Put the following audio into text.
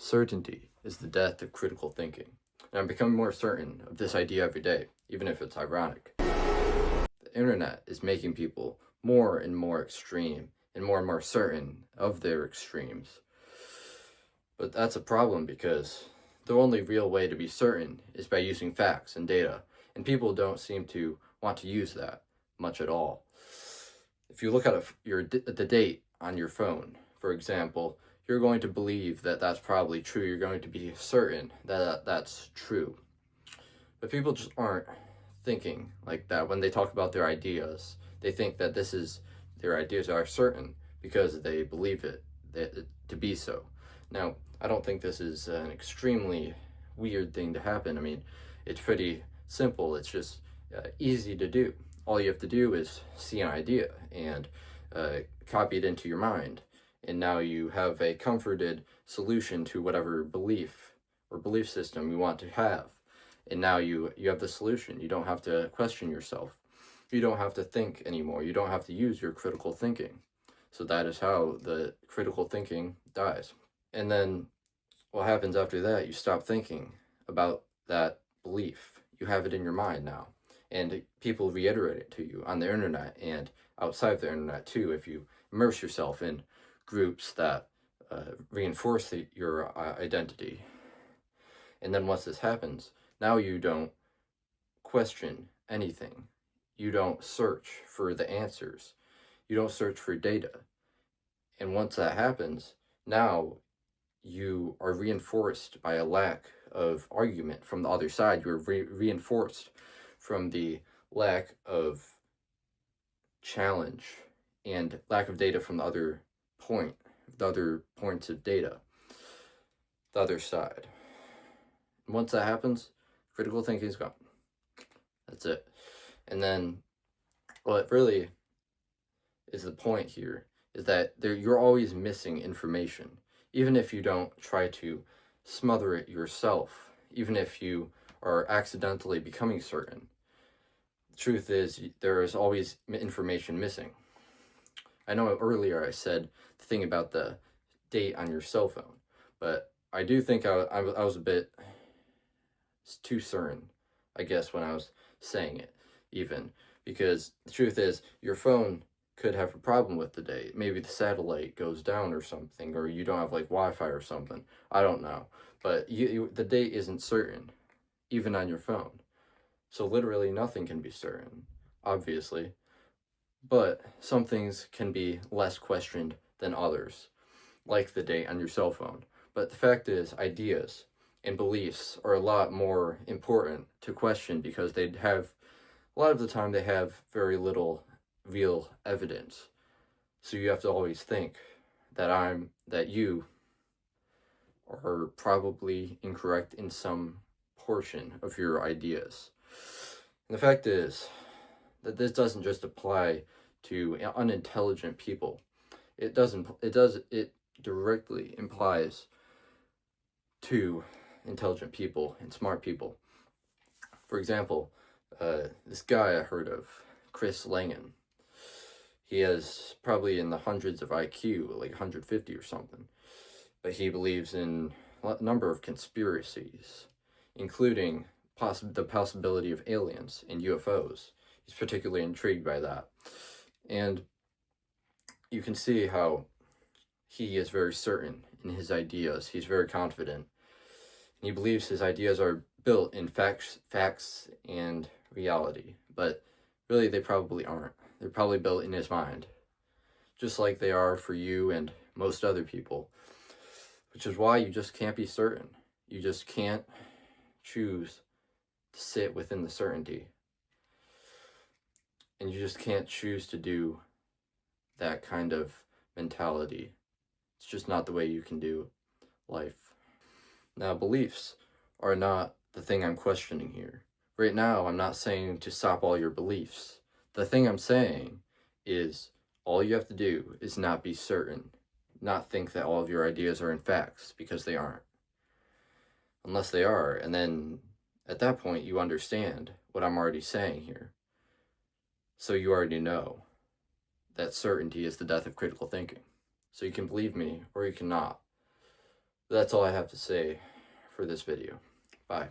Certainty is the death of critical thinking. And I'm becoming more certain of this idea every day, even if it's ironic. The internet is making people more and more extreme and more certain of their extremes. But that's a problem because the only real way to be certain is by using facts and data, and people don't seem to want to use that much at all. If you look at the date on your phone, for example, you're going to believe that that's probably true. You're going to be certain that that's true. But people just aren't thinking like that when they talk about their ideas. They think that their ideas are certain because they believe it to be so. Now, I don't think this is an extremely weird thing to happen. I mean, it's pretty simple. It's just easy to do. All you have to do is see an idea and copy it into your mind. And now you have a comforted solution to whatever belief or belief system you want to have. And now you have the solution. You don't have to question yourself. You don't have to think anymore. You don't have to use your critical thinking. So that is how the critical thinking dies. And then what happens after that? You stop thinking about that belief. You have it in your mind now. And people reiterate it to you on the internet and outside of the internet too, if you immerse yourself in groups that reinforce your identity. And then once this happens, now you don't question anything. You don't search for the answers. You don't search for data. And once that happens, now you are reinforced by a lack of argument from the other side. You're reinforced from the lack of challenge and lack of data from the other points of data, the other side. And once that happens, critical thinking is gone. That's it. And then what really is the point here is that you're always missing information, even if you don't try to smother it yourself, even if you are accidentally becoming certain. The truth is, there is always information missing. I know earlier I said the thing about the date on your cell phone, but I do think I was a bit too certain, I guess, when I was saying it, even, because the truth is, your phone could have a problem with the date. Maybe the satellite goes down or something, or you don't have like Wi-Fi or something. I don't know, but the date isn't certain, even on your phone. So literally nothing can be certain, obviously. But some things can be less questioned than others, like the date on your cell phone. But the fact is, ideas and beliefs are a lot more important to question because a lot of the time they have very little real evidence. So you have to always think that you are probably incorrect in some portion of your ideas. And the fact is that this doesn't just apply to unintelligent people. It directly implies to intelligent people and smart people. For example, this guy I heard of, Chris Langan, he has probably in the hundreds of IQ, like 150 or something, but he believes in a number of conspiracies, including the possibility of aliens and UFOs. He's particularly intrigued by that. And you can see how he is very certain in his ideas. He's very confident. And he believes his ideas are built in facts and reality. But really, they probably aren't. They're probably built in his mind. Just like they are for you and most other people. Which is why you just can't be certain. You just can't choose to sit within the certainty. And you just can't choose to do that kind of mentality. It's just not the way you can do life. Now, beliefs are not the thing I'm questioning here. Right now, I'm not saying to stop all your beliefs. The thing I'm saying is all you have to do is not be certain, not think that all of your ideas are in facts, because they aren't. Unless they are, and then at that point you understand what I'm already saying here. So you already know that certainty is the death of critical thinking. So you can believe me or you cannot. That's all I have to say for this video. Bye.